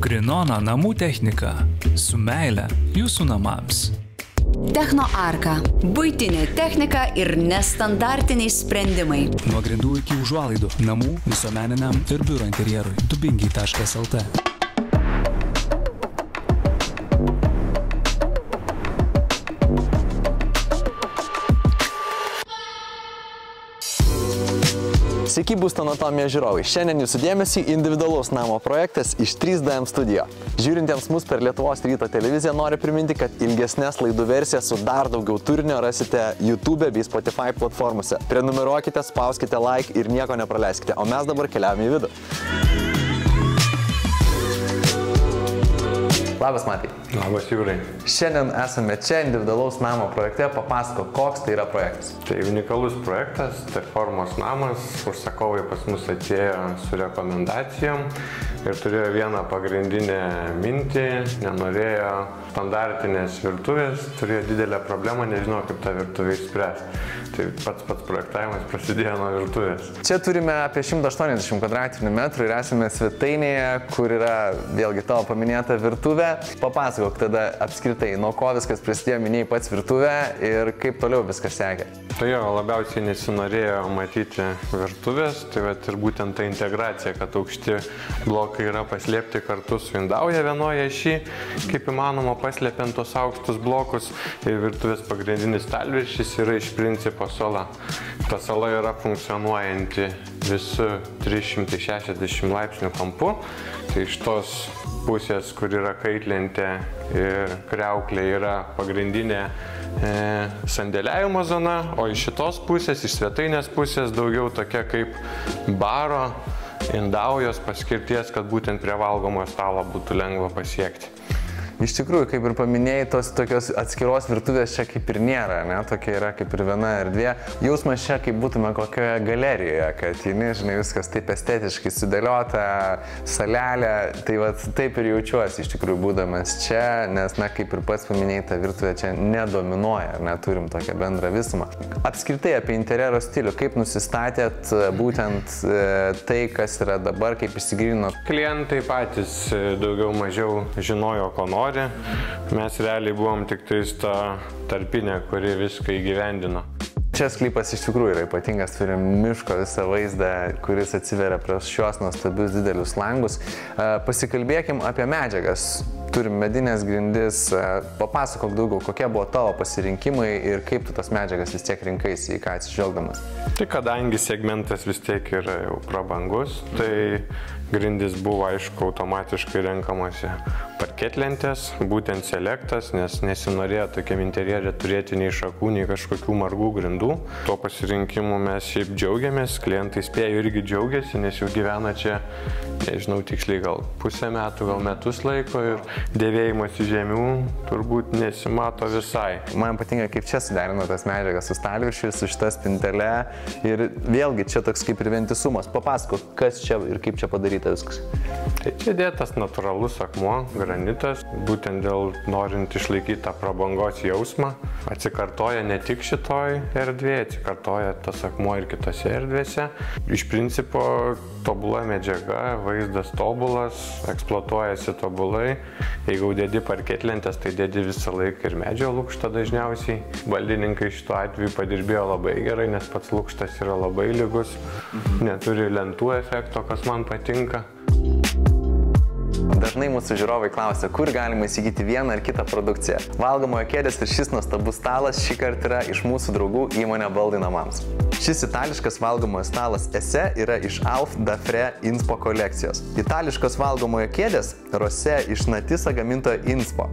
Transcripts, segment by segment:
Krinona namų technika. Su meile jūsų namams. Technoarka. Buitinė technika ir nestandartiniai sprendimai. Nuo grindų iki užuolaidų. Namų, visuomeniniam ir biuro interjerui. Dubingiai.lt. Sveiki, Būsto anatomija žiūrovai. Šiandien jūsų dėmesį individualaus namo projektas iš 3DM Studio. Žiūrintiems mus per Lietuvos ryto televiziją noriu priminti, kad ilgesnės laidų versijas su dar daugiau turinio rasite YouTube bei Spotify platformose. Prenumeruokite, spauskite like ir nieko nepraleiskite. O mes dabar keliavame į vidų. Labas, Matai. Labas, Jūrai. Šiandien esame čia individualaus namo projekte. Papasakok, koks tai yra projektas. Tai unikalus projektas, T-formos namas. Užsakovai pas mus atėjo su rekomendacijom ir turėjo vieną pagrindinę mintį, nenorėjo standartinės virtuvės, turėjo didelę problemą, nežinau, kaip tą virtuvę išspręsti. Tai pats projektavimas prasidėjo nuo virtuvės. Čia turime apie 180 kvadratinių metrų ir esame svetainėje, kur yra vėlgi tavo paminėta virtuvė. Papasakok tada apskritai, nuo ko viskas prasidėjo, minėjai pats virtuvę ir kaip toliau viskas sekė. Tai jo, labiausiai nesinorėjo matyti virtuvės, tai vat ir būtent ta integracija, kad aukšti blokai yra paslėpti kartu su indauja vienoje šį, kaip įmanoma paslėpiant tos aukštus blokus, ir virtuvės pagrindinis stalviršis yra iš principo sala. Ta sala yra funkcionuojanti visų 360 laipsnių kampu, tai iš tos pusės, kur yra kaitlentė ir kriauklė, yra pagrindinė sandėliavimo zona, o iš šitos pusės, iš svetainės pusės, daugiau tokia kaip baro, indaujos paskirties, kad būtent prie valgomojo stalo būtų lengva pasiekti. Iš tikrųjų, kaip ir paminėjai, tos tokios atskiros virtuvės čia kaip ir nėra, ne? Tokia yra kaip ir viena erdvė. Jausmas čia kaip būtume kokioje galerijoje, kad žinai, viskas taip estetiškai sudėliota, salelė, tai vat, taip ir jaučiuosi iš tikrųjų būdamas čia, nes, na, kaip ir pats paminėjai, ta virtuvė čia nedominuoja, neturim tokią bendrą visumą. Apskritai apie interjero stilių, kaip nusistatėt būtent tai, kas yra dabar, kaip išsigrynino? Klientai patys daugiau mažiau žinojo, ko nori. Mes realiai buvom tik tais ta tarpinė, kuri viską įgyvendino. Čia sklypas iš tikrųjų yra ypatingas, turim miško visą vaizdą, kuris atsiveria prieš šios nuostabius didelius langus. Pasikalbėkim apie medžiagas. Turim medinės grindis. Papasakok daugiau, kokie buvo tavo pasirinkimai ir kaip tu tas medžiagas vis tiek rinkaisi, į ką atsižvelgdamas. Tai kadangi segmentas vis tiek yra jau prabangus, tai grindis buvo, aišku, automatiškai renkamasi parketlentės, būtent selektas, nes nesinorėjo tokiam interjerė turėti nei šakų, nei kažkokių margų grindų. Tuo pasirinkimu mes šiaip džiaugiamės, klientai spėjo irgi džiaugiasi, nes jau gyvena čia, nežinau tiksliai, gal pusę metų, gal metus laiko ir dėvėjimas į žemių turbūt nesimato visai. Man patinka, kaip čia suderino tas medžiagas su stalviršiu, su šita spintele ir vėlgi čia toks kaip ir vientisumas. Papasakok, kas čia ir kaip čia padaryta viskas. Tai čia dėtas natūralus akmuo, granitas, būtent dėl norint išlaikyti tą prabangos jausmą. Atsikartoja ne tik šitoj erdvėje, atsikartoja tas akmuo ir kitose erdvėse. Iš principo tobula medžiaga, vaizdas tobulas, eksploatuojasi tobulai. Jeigu dėdi parketlentės, tai dėdi visą laiką ir medžio lukštą dažniausiai. Baldininkai šituo atveju padirbėjo labai gerai, nes pats lukštas yra labai lygus, neturi lentų efekto, kas man patinka. Dažnai mūsų žiūrovai klausia, kur galima įsigyti vieną ar kitą produkciją. Valgomojo kėdės ir šis nuostabus stalas šį kartą yra iš mūsų draugų įmonė Baldai namams. Šis itališkas valgomojo stalas Ese yra iš Alf da Fre Inspo kolekcijos. Itališkos valgomojo kėdės Rose iš Natisa gamintojo Inspo.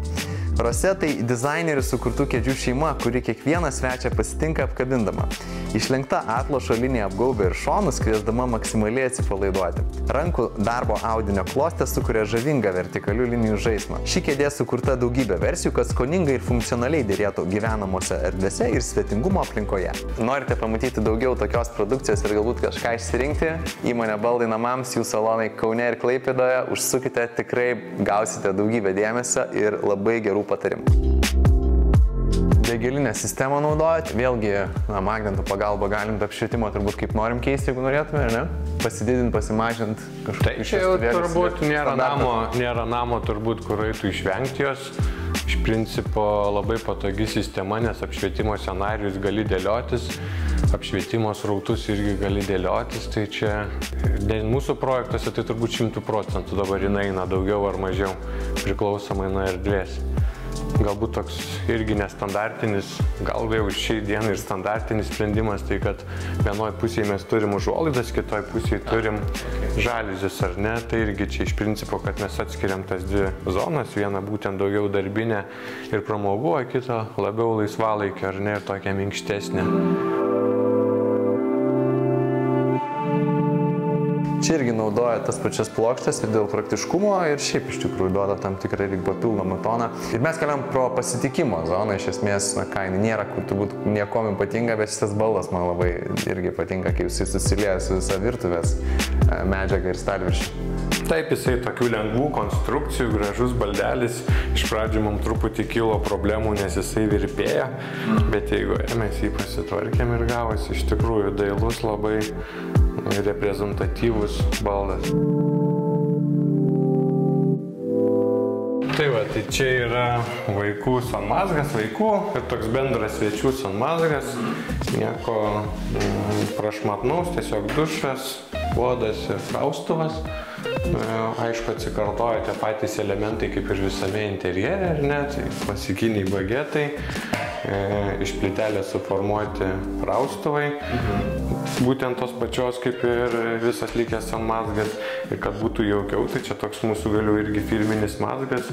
Rose tai dizainerių sukurtų kėdžių šeima, kuri kiekvieną svečią pasitinka apkabindama. Išlenkta atlošo linija apgaubia ir šonus, kviesdama maksimaliai atsipalaiduoti. Rankų darbo audinio klostė sukuria žavingą vertikalių linijų žaismą. Ši kėdė sukurta daugybė versijų, kad skoningai ir funkcionaliai dėrėtų gyvenamose erdvėse ir svetingumo aplinkoje. Norite pamatyti daugiau tokios produkcijos ir galbūt kažką išsirinkti? Įmonė Baldai namams, jų salonai Kaune ir Klaipėdoje. Užsukite, tikrai gausite daugybę dėmesio ir labai gerų patarimų. gelinę sistemą naudojat, vėlgi magnetų pagalba galim apšvietimo turbūt kaip norim keisti, jeigu norėtume, ar ne? Pasididinti, pasimažinti kažkokį Tai čia jau turbūt nėra namo turbūt, kur eitų išvengti jos. Iš principo labai patogi sistema, nes apšvietimo scenarijus gali dėliotis, apšvietimo srautus irgi gali dėliotis, tai čia mūsų projektuose tai turbūt 100% dabar jinai eina daugiau ar mažiau, priklausomai nuo erdvės. Galbūt toks irgi nestandartinis, gal jau šiai dienai ir standartinis sprendimas, tai kad vienoje pusėje mes turim užuolaidas, kitoje pusėje turim žaliuzes, ar ne, tai irgi čia iš principo, kad mes atskiriam tas dvi zonas, vieną būtent daugiau darbinę ir pramogų, o kitą labiau laisvalaikio, ar ne, ir tokią minkštesnę. Čia irgi naudoja tas pačias plokštes ir dėl praktiškumo ir šiaip iš tikrųjų duoda tam tikrą irgi papildomą toną. Ir mes keliam pro pasitikimo zoną, iš esmės, kaina nėra, kur turbūt niekom ypatinga, bet šitas baldas man labai irgi patinka, kaip jisai susilieja su visa virtuvės medžiaga ir stalviršiu. Taip, jisai tokių lengvų konstrukcijų, gražus baldelis. Iš pradžių mums truputį kilo problemų, nes jisai virpėjo, bet jeigu mes jį pasitvarkėm ir gavosi iš tikrųjų dailus, labai reprezentatyvus baldas. Tai va, tai čia yra vaikų sanmazgas, vaikų ir toks bendras svečių sanmazgas, nieko prašmatnaus, tiesiog dušas, puodas ir praustuvas. Aišku, atsikartoja tie patys elementai kaip ir visame interjere, ar ne, tai klasikiniai bagetai, iš plytelės suformuoti praustuvai, būtent tos pačios kaip ir visas likęs sanmazgas, ir kad būtų jaukiau, tai čia toks mūsų galiu irgi filminis mazgas,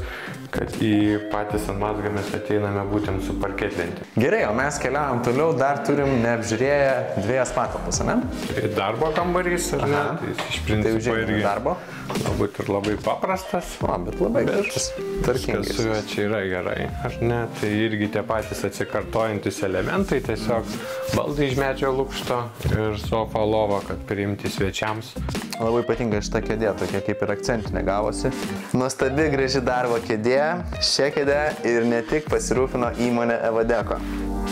kad į patį sanmazgą mes ateiname būtent su parketlente. Gerai, o mes keliavom toliau, dar turim neapžiūrėję dviejas patalpas, ne? Tai darbo kambarys, ar ne? Tai iš principo irgi darbo. Galbūt ir labai paprastas. Bet labai gražus. Viskas su juo čia yra gerai, ar ne? Tai irgi tie patys atsikartojantis elementai, tiesiog baldai iš medžio lukšto ir sofa lova, kad priimti svečiams. Labai patinka šita kėdė, tokia kaip ir akcentinė gavosi. Nuostabi graži darbo kėdė, šią kėdę ir ne tik pasirūpino įmonė Evadeko.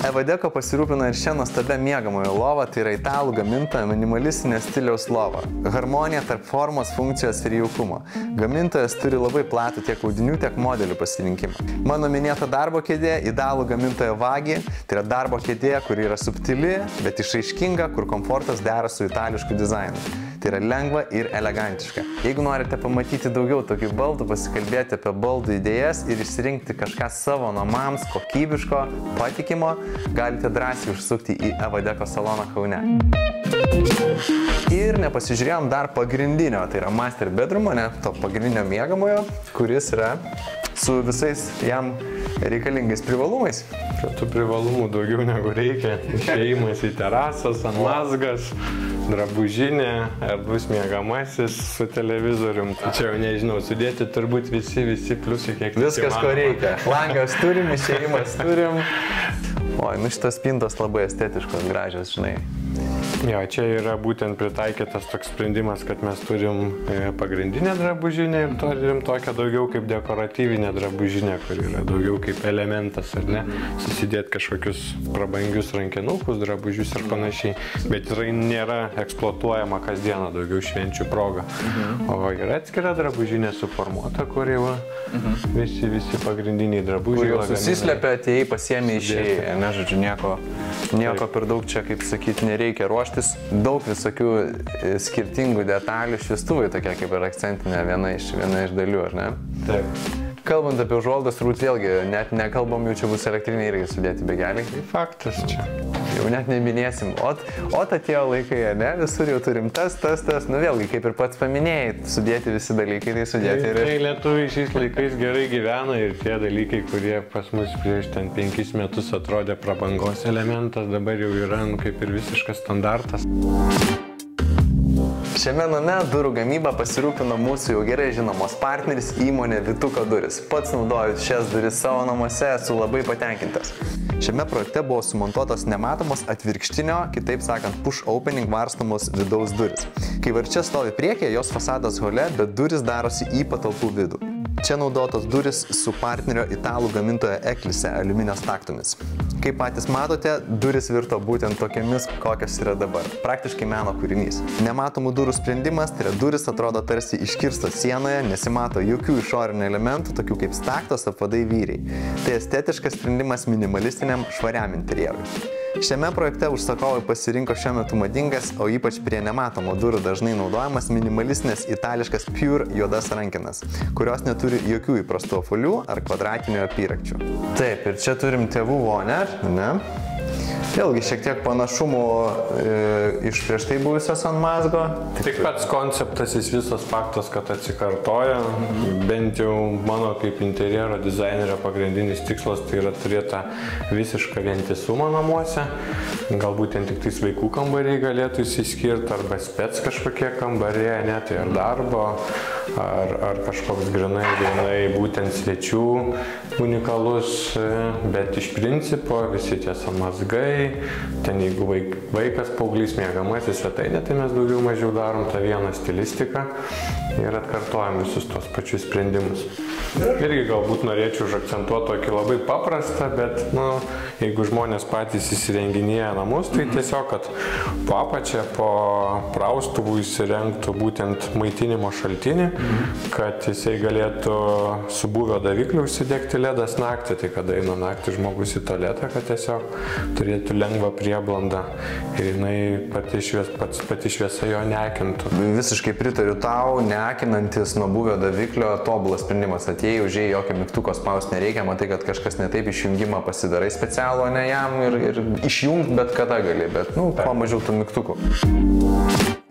Evadeko pasirūpino ir šią nuostabią miegamojo lovą, tai yra italų gaminta minimalistinė stiliaus lova. Harmonija tarp formos, funkcijos ir jaukumo. Gamintojas turi labai platų tiek audinių, tiek modelių pasirinkimą. Mano minėta darbo kėdė italų gamintojo Vagi, tai yra darbo kėdė, kuri yra subtili, bet išraiškinga, kur komfortas dera su itališku dizainu. Tai yra lengva ir elegantiška. Jeigu norite pamatyti daugiau tokių baldų, pasikalbėti apie baldų idėjas ir išsirinkti kažką savo namams kokybiško, patikimo, galite drąsiai užsukti į Evadeko saloną Kaune. Ir nepasižiūrėjom dar pagrindinio, tai yra master bedroomo, ne, to pagrindinio miegamojo, kuris yra su visais jam reikalingais privalumais. Tų privalumų daugiau negu reikia. Išėjimas į terasą, sanmazgas, drabužinė, erdvus miegamasis su televizorium. Čia jau nežinau, sudėti turbūt visi pliusai, kiek viskas, ko reikia. Langas turim, išėjimas turim. Oi, nu šitas spintos labai estetiškos, gražios, žinai. Jo, čia yra būtent pritaikytas toks sprendimas, kad mes turim pagrindinę drabužinę ir turim tokią daugiau kaip dekoratyvinę drabužinę, kur yra daugiau kaip elementas, ar ne, susidėti kažkokius prabangius rankinukus, drabužius ir panašiai, bet tai nėra eksploatuojama kasdieną daugiau švenčių proga. O yra atskira drabužinė suformuota, kur jau visi pagrindiniai drabužiai. Kur jau susislepia, atėjai, pasiėmė, išėjai, ne, žodžiu, nieko per daug čia, kaip sakyti, nereikia ruoštis. Daug visokių skirtingų detalių, šviestuvai tokia kaip ir akcentinė viena iš dalių, ar ne? Taip. Kalbant apie užuolaidas, turbūt vėlgi, net nekalbam, jau čia bus elektriniai irgi sudėti begeliai. Tai faktas čia. Jau net neminėsim. O atėjo laikai, ne? Visur jau turim tas. Nu vėlgi, kaip ir pats paminėjai, sudėti visi dalykai, tai sudėti ir... Tai lietuviai šiais laikais gerai gyvena ir tie dalykai, kurie pas mus prieš 5 metus atrodė prabangos elementas, dabar jau yra kaip ir visiškas standartas. Šiame name durų gamybą pasirūpino mūsų jau gerai žinomos partneris įmonė Vituko duris. Pats naudoju šias duris savo namuose, esu labai patenkintas. Šiame projekte buvo sumontuotos nematomos atvirkštinio, kitaip sakant, push opening varstomos vidaus duris. Kai varčia stovi priekė, jos fasadas hole, bet duris darosi į patalpų vidų. Čia naudotos duris su partnerio italų gamintojo Eklise aliuminio staktomis. Kaip patys matote, duris virto būtent tokiamis, kokios yra dabar. Praktiškai meno kūrinys. Nematomų durų sprendimas, tai yra duris atrodo tarsi iškirstos sienoje, nesimato jokių išorinių elementų, tokių kaip staktos, apvadai, vyriai. Tai estetiškas sprendimas minimalistiniam švariam interjerui. Šiame projekte užsakovai pasirinko šiuo metu madingas, o ypač prie nematomo durų dažnai naudojamas minimalistinės itališkas Pure juodas rankenas, kurios neturi jokių įprastų apvalių ar kvadratinių apyrakčių. Taip, ir čia turim tėvų vonę, ne? Vėlgi šiek tiek panašumų iš prieš tai buvusios ant mazgo. Tik pats konceptas, jis visas faktas, kad atsikartoja. Bent jau mano kaip interjero dizainerio pagrindinis tikslas tai yra turėti visišką vientisumą namuose. Galbūt ten tik tais vaikų kambariai galėtų įsiskirti, arba spec kažkokie kambariai, ne, tai ar darbo, ar kažkoks grinai būtent svečių unikalus, bet iš principo visi tiesa mazgai, ten jeigu vaikas, paauglys mėgamasis svetainė, tai mes daugiau mažiau darom tą vieną stilistiką ir atkartojam visus tos pačius sprendimus. Irgi galbūt norėčiau užakcentuoti tokį labai paprastą, bet, jeigu žmonės patys įsirenginėja namus, tai tiesiog, kad po apačią, po praustuvų įsirengtų būtent maitinimo šaltinį, kad jisai galėtų su buvio davikliu užsidegti ledas naktį, tai kada eina naktį žmogus į tualetą, kad tiesiog turėtų lengvą prieblandą ir jinai pati šviesa jo neakintų. Visiškai pritariu tau, neakinantis nuo buvio daviklio tobulas sprendimas. Atėjai, užėjai, jokio mygtuko spausti nereikia, matai, kad kažkas netaip, išjungimą pasidarai specialų, o ne jam ir išjungt bet kada gali, bet, kuo mažiau tų mygtukų.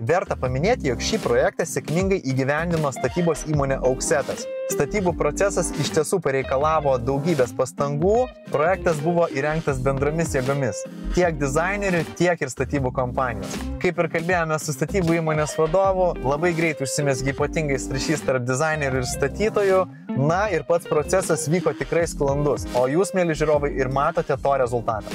Verta paminėti, jog šį projektą sėkmingai įgyvendino statybos įmonė Auksetas. Statybų procesas iš tiesų pareikalavo daugybės pastangų, projektas buvo įrengtas bendromis jėgomis, tiek dizainerių, tiek ir statybų kompanijos. Kaip ir kalbėjome su statybų įmonės vadovu, labai greit užsimezgė ypatingais ryšys tarp dizainerių ir statytojų, ir pats procesas vyko tikrai sklandus, o jūs, mėly žiūrovai, ir matote to rezultatą.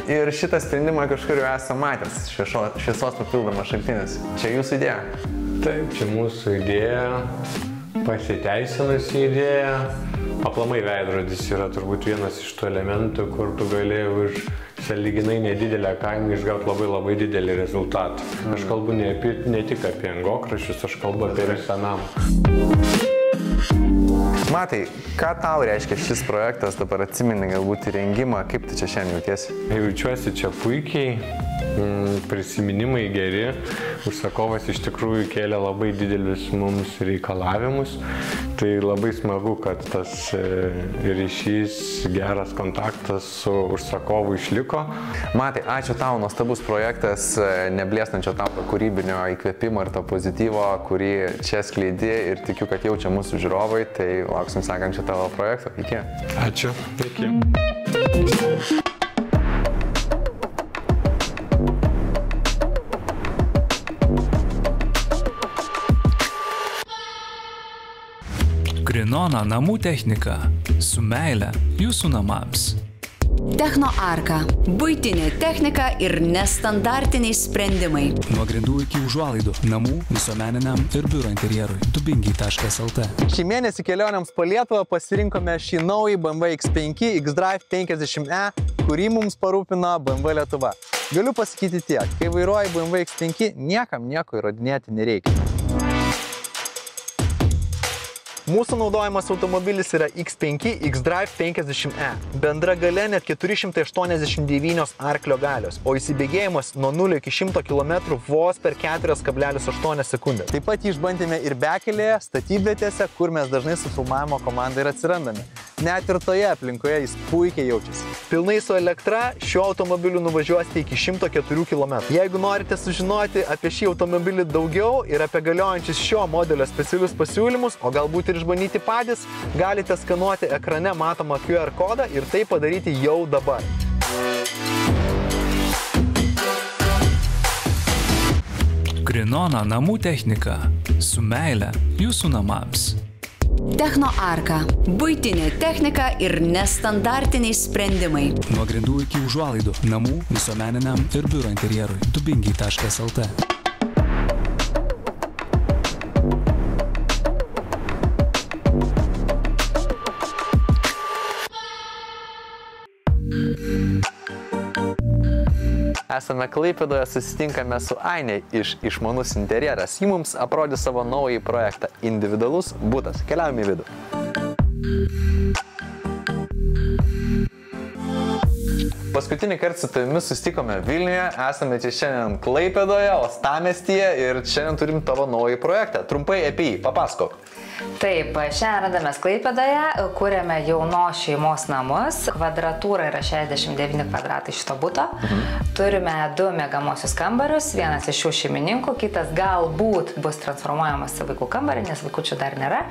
Ir šitą sprendimą kažkur jau esame matęs, šviesos papildomas šaltinis. Čia jūsų idėja? Taip, čia mūsų idėja, pasiteisinusi idėja. Aplamai veidrodis yra turbūt vienas iš tų elementų, kur tu gali už sąlyginai nedidelę kainą išgauti labai didelį rezultatą. Aš kalbu ne tik apie angokraščius, aš kalbu apie visą namą. Matai, ką tau reiškia šis projektas, dabar atsimeni galbūt įrengimą, kaip tu čia šiandien jautiesi? Jaučiuosi čia puikiai, prisiminimai geri, užsakovas iš tikrųjų kėlė labai didelius mums reikalavimus, tai labai smagu, kad tas ryšys, geras kontaktas su užsakovu išliko. Matai, ačiū tau, nuostabus projektas, neblėstančio tavo kūrybinio įkvėpimo ir to pozityvo, kurį čia skleidi ir tikiu, kad jaučia mūsų žiūrovai, tai lauksim sekančio tavo projekto. Iki. Ačiū. Iki. Grinona namų technika su meile jūsų namams. Techno Arka. Buitinė technika ir nestandartiniai sprendimai. Nuo grindų iki užuolaidų namų, visuomeniniam ir biuro interjerui. Dubingiai.lt. Šį mėnesį kelionėms po Lietuvą pasirinkome šį naują BMW X5 xDrive 50e, kurį mums parūpino BMW Lietuva. Galiu pasakyti tiek, kai vairuoji BMW X5, niekam nieko įrodinėti nereikia. Mūsų naudojamas automobilis yra X5 xDrive 50e. Bendra galia net 489 arklio galios, o įsibėgėjimas nuo 0 iki 100 km vos per 4,8 sekundės. Taip pat jį išbandėme ir bekelėje, statybvietėse, kur mes dažnai su filmavimo komanda ir atsirandame. Net ir toje aplinkoje jis puikiai jaučiasi. Pilnai su elektra šiuo automobiliu nuvažiuosite iki 104 km. Jeigu norite sužinoti apie šį automobilį daugiau ir apie galiojančius šio modelio specialius pasiūlymus, o galbūt ir išbandyti patys, galite skanuoti ekrane matomą QR kodą ir tai padaryti jau dabar. Grinona namų technika su meile jūsų namams. Techno Arka. Buitinė technika ir nestandartiniai sprendimai. Nuo grindų iki užuolaidų namų, visuomeniniam ir biuro interjerui. Dubingiai.lt. esame Klaipėdoje, susitinkame su Ainė iš Išmanus interjeras. Ji mums aprodė savo naują projektą – individualus butas. Keliaujame į vidų. Paskutinį kartą su tavimi susitikome Vilniuje, esame čia šiandien Klaipėdoje, Uostamiestyje ir šiandien turim tavo naują projektą. Trumpai apie jį, papasakok. Taip, šiandien randamės Klaipėdoje, kuriame jaunos šeimos namus, kvadratūra yra 69 kvadratai šito buto. Turime 2 miegamosius kambarius, vienas iš šių šeimininkų, kitas galbūt bus transformuojamas į vaikų kambarį, nes vaikučių dar nėra,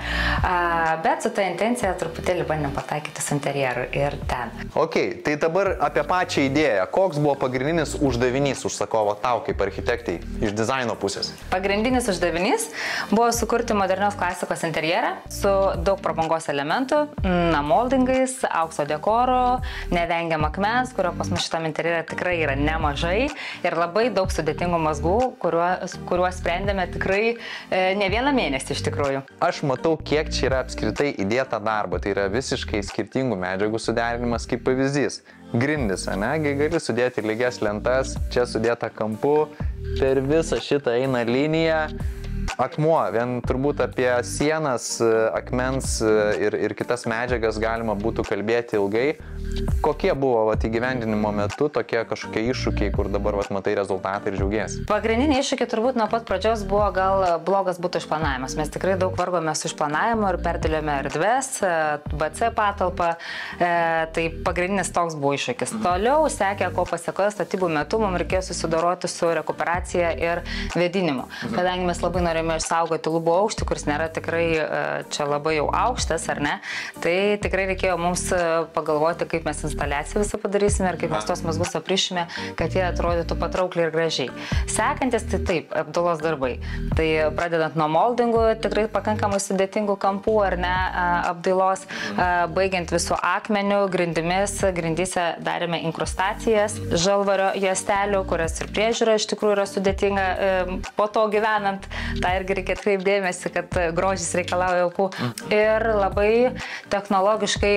bet su ta intencija truputėlį bandėm pataikyti su interjeru ir ten. Ok, tai dabar apie pačią idėją. Koks buvo pagrindinis uždavinys užsakovo tau kaip architektai iš dizaino pusės? Pagrindinis uždavinys buvo sukurti modernios klasikos interjerą su daug prabangos elementų, moldingais, aukso dekoru, nevengiam akmens, kurio pas mus šitam interjere tikrai yra nemažai ir labai daug sudėtingų mazgų, kuriuos sprendėme tikrai ne vieną mėnesį iš tikrųjų. Aš matau, kiek čia yra apskritai įdėta darbo. Tai yra visiškai skirtingų medžiagų suderinimas kaip pavyzdys. Grindis, gali sudėti lygias lentas, čia sudėta kampu, per visą šitą eina linija. Akmuo, vien turbūt apie sienas, akmens ir kitas medžiagas galima būtų kalbėti ilgai. Kokie buvo įgyvendinimo metu tokie kažkokie iššūkiai, kur dabar matai rezultatą ir džiaugiesi? Pagrindiniai iššūkiai turbūt nuo pat pradžios buvo gal blogas būtų išplanavimas. Mes tikrai daug vargome su išplanavimu ir perdėliome erdves, BC patalpą. Tai pagrindinis toks buvo iššūkis. Toliau sekė, ko pasiekoje statybų metu, mums reikėjo susidoroti su rekuperacija ir vėdinimu. Kadangi mes labai norėjome išsaugoti lubų aukštį, kuris nėra tikrai čia labai jau aukštas, ar ne, tai tikrai reikėjo mums pagalvoti, kaip mes instaliaciją visą padarysime ir kaip mes tos mazgus aprišime, kad jie atrodytų patraukliai ir gražiai. Sekantis, tai taip, apdailos darbai. Tai pradedant nuo moldingų, tikrai pakankamai sudėtingų kampų ar ne apdailos, baigiant visų akmenių, grindimis, grindyse darėme inkrustacijas, žalvario juostelių, kurias ir priežiūra iš tikrųjų yra sudėtinga po to gyvenant. Tai irgi reikia atkreipdėmėsi, kad grožis reikalauja aukų. Ir labai technologiškai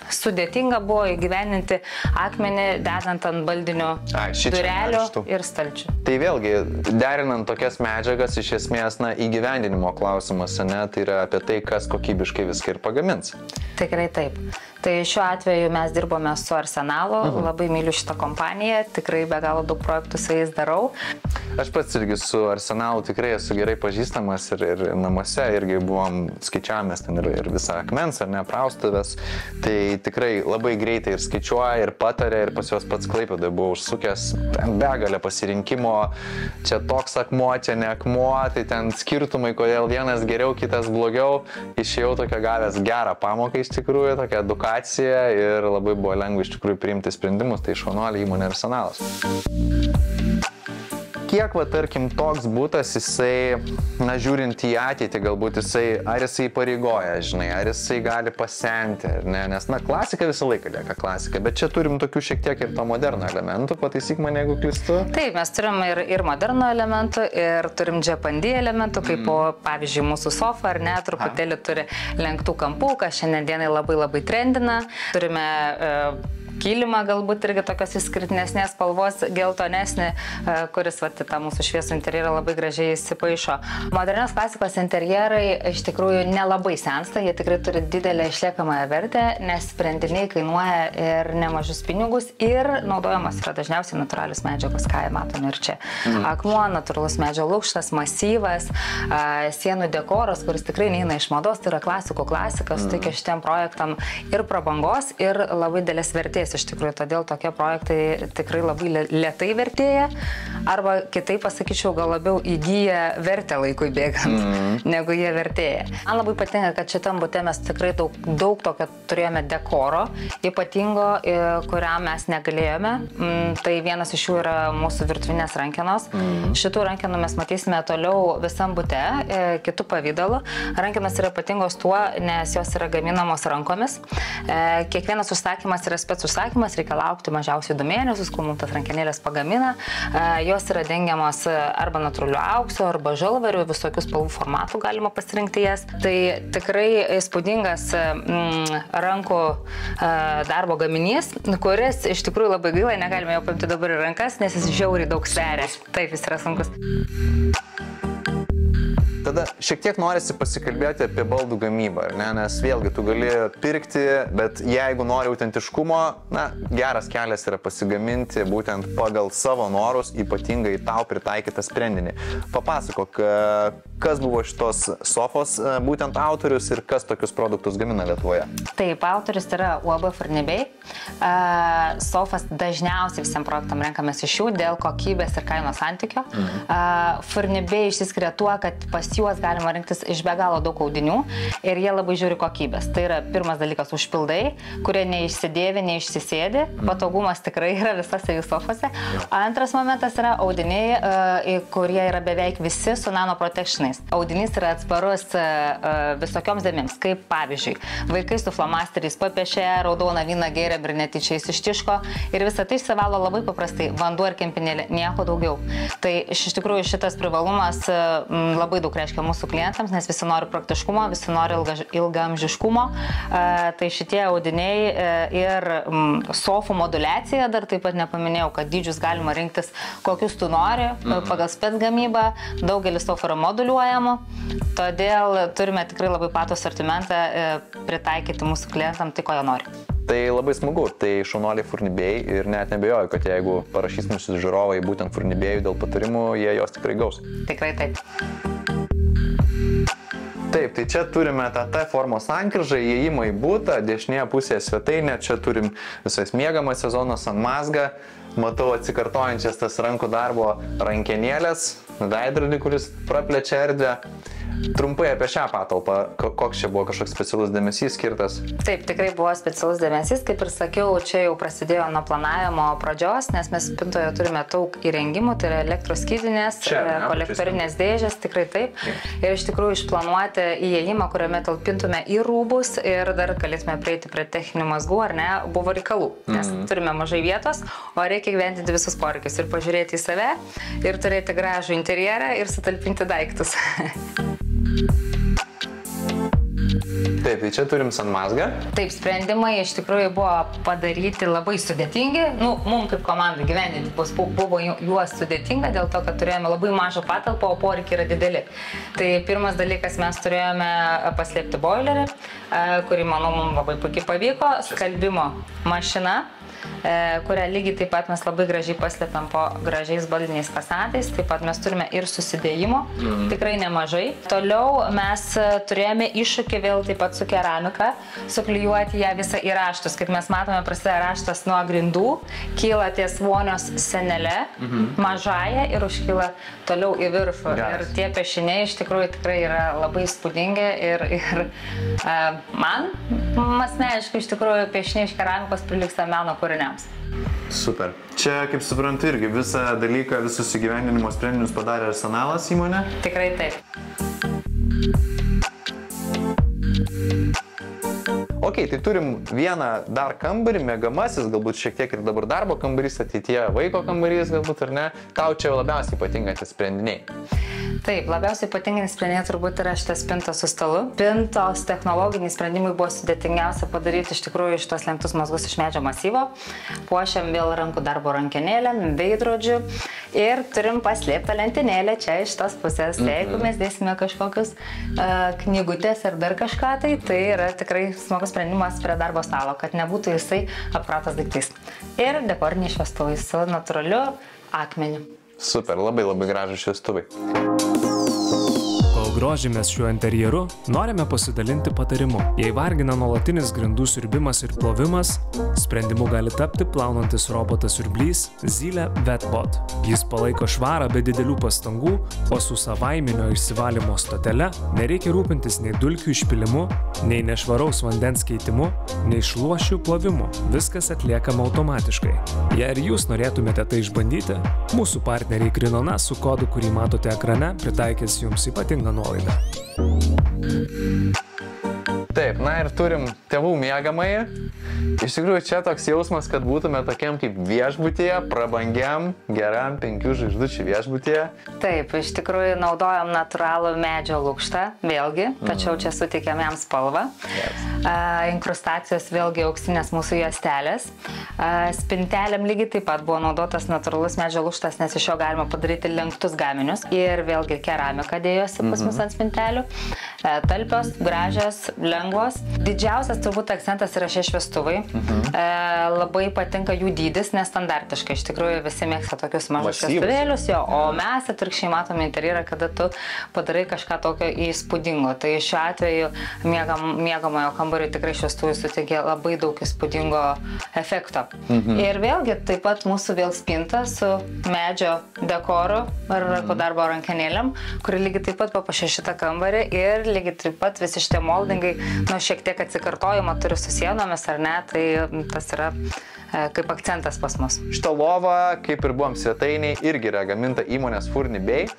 sudėtinga buvo įgyveninti akmenį, dedant ant baldinio durelio ir stalčių. Tai vėlgi, derinant tokias medžiagas, iš esmės, įgyvendinimo klausimas, tai yra apie tai, kas kokybiškai viską ir pagamins. Tikrai taip. Tai šiuo atveju mes dirbome su Arsenalu, labai myliu šitą kompaniją, tikrai be galo daug projektų su jais darau. Aš pats irgi su Arsenalu tikrai esu gerai pažįstamas ir namuose irgi buvom skaičiavomės ten ir visą akmens ar ne praustuvės. Tai tikrai labai greitai ir skaičiuoja, ir patarė, ir pas juos pats Klaipėdoje buvo užsukęs begalę pasirinkimo. Čia toks akmuo, čia ne akmuo, tai ten skirtumai, kodėl vienas geriau, kitas blogiau. Išėjau tokia gavęs gerą pamoką iš tikrųjų, tokia edukacija ir labai buvo lengva iš tikrųjų priimti sprendimus, tai šaunuolė įmonė Arsenalas. Kiek, tarkim, toks butas, jisai, žiūrint į ateitį, galbūt ar jisai pareigoja, žinai, ar jisai gali pasenti, ar ne, nes, klasika visą laiką lieka klasika, bet čia turim tokių šiek tiek ir to moderno elementų, pataisyk mane, jeigu klystu. Taip, mes turim ir moderno elementų, ir turim Japandy elementų, kaip pavyzdžiui mūsų sofa, ar ne, truputėlį turi lenktų kampų, kas šiandien dienai labai trendina, turime kilimą galbūt irgi tokios išskirtinesnės spalvos, geltonesnį, kuris tą mūsų šviesų interjerą labai gražiai įsipaišo. Modernios klasikos interjerai iš tikrųjų nelabai sensta, jie tikrai turi didelę išliekamąją vertę, nes sprendiniai kainuoja ir nemažus pinigus ir naudojamas yra dažniausiai natūralius medžiagos, ką matome ir čia. Akmuo, natūralus medžio lukštas, masyvas, sienų dekoras, kuris tikrai neina iš mados, tai yra klasikų klasikas, suteikia šitiem projektam ir prabangos, ir labai didelės vertės. Iš tikrųjų, todėl tokie projektai tikrai labai lėtai vertėja, arba kitaip pasakyčiau, gal labiau įgyja vertę laikui bėgant, negu jie vertėja. Man labai patinka, kad šitam bute mes tikrai daug tokio turėjome dekoro, ypatingo, kuriam mes negalėjome. Tai vienas iš jų yra mūsų virtuvinės rankenos. Šitų rankenų mes matysime toliau visam bute, kitų pavydalu. Rankenos yra ypatingos tuo, nes jos yra gaminamos rankomis. Kiekvienas užsakymas yra spec užsakymas. užsakymas, reikia laukti mažiausiai 2 mėnesius, kol mums tas rankenėlės pagamina. Jos yra dengiamas arba natūraliu auksu, arba žalvariu, visokius spalvų formatų galima pasirinkti jas. Tai tikrai įspūdingas rankų darbo gaminys, kuris iš tikrųjų labai gaila, negalime jo paimti dabar į rankas, nes jis žiauriai daug sveria. Taip, jis yra sunkus. Tada šiek tiek norisi pasikalbėti apie baldų gamybą, ar ne? Nes vėlgi tu gali pirkti, bet jeigu nori autentiškumo, geras kelias yra pasigaminti būtent pagal savo norus, ypatingai tau pritaikytą sprendinį. Papasakok, kas buvo šitos sofos būtent autorius ir kas tokius produktus gamina Lietuvoje? Taip, autorius yra UAB Furnibei. Sofas dažniausiai visiems projektam renkamės iš jų dėl kokybės ir kainos santykio. Furnibei išsiskiria tuo, kad pas juos galima rinktis iš be galo daug audinių ir jie labai žiūri kokybės. Tai yra pirmas dalykas užpildai, kurie neišsidėvi, neišsisėdi. Patogumas tikrai yra visose jų sofose. Antras momentas yra audiniai, kurie yra beveik visi su nano protectionais. Audinys yra atsparus visokioms dėmėms, kaip pavyzdžiui, vaikai su flomasteriais papiešė, raudoną vyną gėrė ir netyčia ištiško ir visą tai išsivalo labai paprastai, vanduo ir kempinėlė, nieko daugiau. Tai iš tikrųjų šitas privalumas labai daug reiškia mūsų klientams, nes visi nori praktiškumo, visi nori ilgaamžiškumo. Tai šitie audiniai ir sofų moduliacija, dar taip pat nepaminėjau, kad dydžius galima rinktis kokius tu nori, pagal spec gamybą, daugelis sofų yra moduliuojamų, todėl turime tikrai labai platų asortimentą pritaikyti mūsų klientam tai, ko jie nori. Tai labai smagu, tai šaunuoliai Furnibei ir net nebejoju, kad jeigu parašys mūsų žiūrovai būtent Furnibejų dėl patarimų, jie jos tikrai gaus. Tikrai taip. Taip, tai čia turime tą T formos sankryžą, įėjimą į butą, dešinėje pusėje svetainė, čia turim visas miegamas sezonas ant mazgą, matau atsikartojančias tas rankų darbo rankenėlės, veidrodį, kuris praplečia erdvę. Trumpai apie šią patalpą, koks čia buvo kažkoks specialus dėmesys skirtas? Taip, tikrai buvo specialus dėmesys, kaip ir sakiau, čia jau prasidėjo nuo planavimo pradžios, nes mes spintoje turime daug įrengimų, tai yra elektros skydinės, kolektorinės dėžės, tikrai taip. Ir iš tikrųjų išplanuoti įėjimą, kuriame talpintume į rūbus ir dar galėtume prieiti prie techninių mazgų, ar ne, buvo reikalų, nes turime mažai vietos, o reikia gyventinti visus poreikius ir pažiūrėti į save ir turėti gražų interjerą ir sutalpinti daiktus. Taip, tai čia turim sanmazgą. Taip, sprendimai iš tikrųjų buvo padaryti labai sudėtingi. Mums kaip komandai gyvendinti buvo juos sudėtinga dėl to, kad turėjome labai mažą patalpą, o poreikiai yra dideli. Tai pirmas dalykas, mes turėjome paslėpti boilerį, kurį, manau, mums labai puikiai pavyko. Skalbimo mašina, kurią lygiai taip pat mes labai gražiai paslėpiam po gražiais baldiniais fasadais. Taip pat mes turime ir susidėjimo, tikrai nemažai. Toliau mes turėjome iššūkį vėl taip pat su keramika, suklijuoti ją visą į raštus. Kaip mes matome, prasideda raštas nuo grindų, kyla ties vonios senelė, mažąją ir užkyla toliau į viršų. Ir tie piešiniai iš tikrųjų tikrai yra labai įspūdingi ir man asmeniškai iš tikrųjų piešiniai iš keramikos prilygsta meno kūriniams. Super. Čia, kaip suprantu, irgi visą dalyką, visus įgyvendinimo sprendinius padarė Arsenalas įmonė? Tikrai taip. Ok, tai turim vieną dar kambarį, mėgamasis, galbūt šiek tiek ir dabar darbo kambarys, ateityje vaiko kambarys galbūt, ar ne? Tau čia labiausiai patinkantis sprendiniai? Taip, labiausiai patinkantis sprendiniai turbūt yra šitas spintos su stalu. Spintos technologiniai sprendimai buvo sudėtingiausia padaryti iš tikrųjų šitos lenktus mazgus iš medžio masyvo. Puošiam vėl rankų darbo rankenėlėm, veidrodžių ir turim paslėptą lentynėlę čia iš tos pusės. Jeigu mes dėsime kažkokius knygutės ar dar kažką, tai yra tikrai smagus sprendimas prie darbo stalo, kad nebūtų jisai apkrautas daiktais. Ir dekoriniai šviestuvai su natūraliu akmeniu. Super, labai gražūs šviestuvai. Kol grožimės šiuo interjeru, norime pasidalinti patarimu. Jei vargina nuolatinis grindų siurbimas ir plovimas, sprendimu gali tapti plaunantis robotas siurblys Zylė Vetbot. Jis palaiko švarą be didelių pastangų, o su savaiminio išsivalymo stotele nereikia rūpintis nei dulkių išpilimu, nei nešvaraus vandens keitimu, nei šluošių plovimu. Viskas atliekama automatiškai. Jei ir jūs norėtumėte tai išbandyti, mūsų partneriai Krinona su kodu, kurį matote ekrane, pritaikys jums ypatingą nuolaidą. Taip, na ir turim tėvų miegamąjį. Iš tikrųjų, čia toks jausmas, kad būtume tokiam kaip viešbutyje, prabangiam, geram 5 žvaigždučių viešbutyje. Taip, iš tikrųjų naudojam natūralų medžio lukštą, vėlgi, tačiau čia suteikiam jam spalvą. Inkrustacijos vėlgi auksinės mūsų juostelės. Spintelėm lygiai taip pat buvo naudotas natūralus medžio lukštas, nes iš jo galima padaryti lenktus gaminius. Ir vėlgi keramika dėjosi pas mus ant spintelių. Talpios, gražios, lengvos. Didžiausias turbūt akcentas yra šie šviestuvai. Labai patinka jų dydis, nestandartiškai. Iš tikrųjų visi mėgsta tokius mažus šviestuvėlius, o mes atvirkščiai matome interjerą, kada tu padarai kažką tokio įspūdingo. Tai šiuo atveju miegamojo kambariui tikrai šviestuvai suteikia labai daug įspūdingo efekto. Ir vėlgi taip pat mūsų vėl spinta su medžio dekoru ar darbo rankenėlėm, kuri lygiai taip pat papuošia šitą kambarį ir lygiai taip pat visi šitie moldingai, šiek tiek atsikartojimo turi su sienomis ar ne, tai tas yra kaip akcentas pas mus. Šita lova, kaip ir buvom svetainiai, irgi yra gaminta įmonės Furni Bay.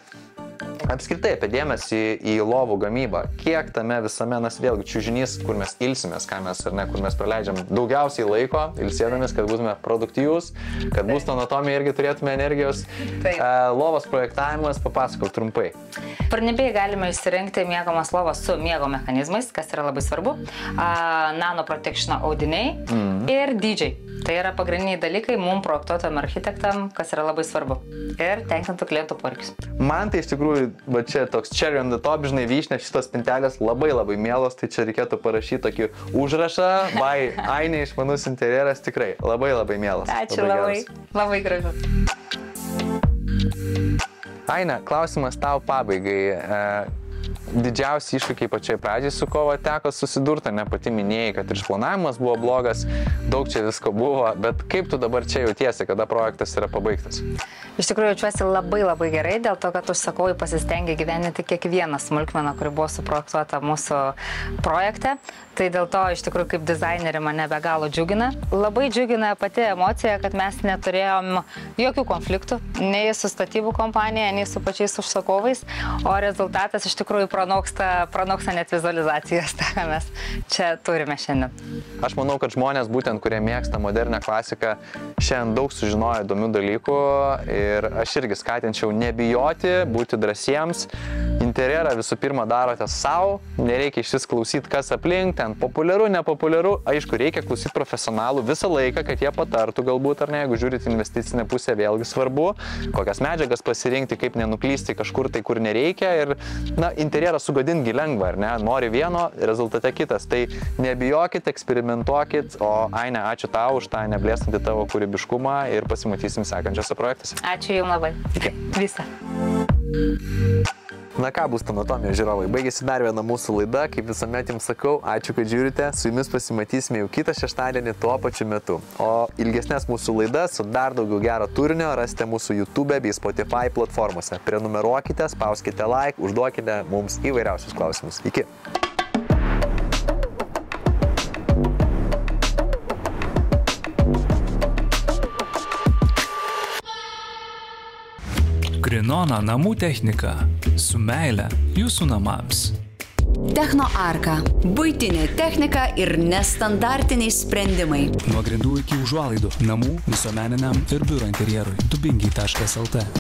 Apskritai apie dėmesį į lovų gamybą. Kiek tame visame, nes vėlgi čiužinys, kur mes ilsimės, ką mes ar ne, kur mes praleidžiam daugiausiai laiko ilsėdamis, kad būtume produktyvūs, kad būsto anatomija irgi turėtume energijos. Lovos projektavimas, papasakok trumpai. Furni Bay galime išsirinkti miegamos lovos su miego mechanizmais, kas yra labai svarbu, nano protection audiniai ir dydžiai. Tai yra pagrindiniai dalykai mums projektuotam architektam, kas yra labai svarbu ir tenkintų klientų poreikius. Man tai iš tikrųjų, va čia toks cherry on the top, žinai, vyšnė, šitos spintelės labai mielos, tai čia reikėtų parašyti tokį užrašą, by Ainė išmanus interjeras, tikrai labai mielos. Ačiū, labai gražus. Aine, klausimas tau pabaigai. Didžiausi iššūkiai pačiai pradžiai su ko teko susidurti, ne pati minėjai, kad ir išplanavimas buvo blogas, daug čia visko buvo, bet kaip tu dabar čia jautiesi, kada projektas yra pabaigtas? Iš tikrųjų jaučiuosi labai gerai, dėl to, kad užsakovai pasistengė gyveninti kiekvieną smulkmeną, kuri buvo suprojektuota mūsų projekte. Tai dėl to iš tikrųjų kaip dizainerį mane be galo džiugina. Labai džiugina pati emocija, kad mes neturėjom jokių konfliktų, nei su statybų kompanija, nei su pačiais užsakovais, o rezultatas iš tikrųjų pranoksta net vizualizacijas, tą, ką mes čia turime šiandien. Aš manau, kad žmonės būtent, kurie mėgsta modernę klasiką, šiandien daug sužinojo įdomių dalykų ir aš irgi skatinčiau nebijoti, būti drąsiems. Interjerą visų pirma darote savo, nereikia išvis klausyti, kas aplink, ten populiaru, nepopuliaru. Aišku, reikia klausyti profesionalų visą laiką, kad jie patartų galbūt, ar ne, jeigu žiūrit investicinę pusę, vėlgi svarbu, kokias medžiagas pasirinkti, kaip nenuklysti kažkur tai, kur nereikia ir, interjerą sugadinti lengva, ar ne, nori vieno, rezultate kitas. Tai nebijokit, eksperimentuokit, o Aine, ačiū tau už tą neblėstantį tavo kūrybiškumą ir pasimatysim sekančiose projektuose. Ačiū jums labai. Visą. Na ką, būsto anatomijos žiūrovai, baigėsi dar viena mūsų laida, kaip visuomet jums sakau, ačiū, kad žiūrite, su jumis pasimatysime jau kitą šeštadienį tuo pačiu metu. O ilgesnės mūsų laidas su dar daugiau gero turinio rasite mūsų YouTube bei Spotify platformose. Prenumeruokite, spauskite like, užduokite mums įvairiausius klausimus. Iki. Grinona namų technika. Su meile jūsų namams. Techno Arka. Buitinė technika ir nestandartiniai sprendimai. Nuo grindų iki užuolaidų. Namų, visuomeniniam ir biuro interjerui. Dubingiai.lt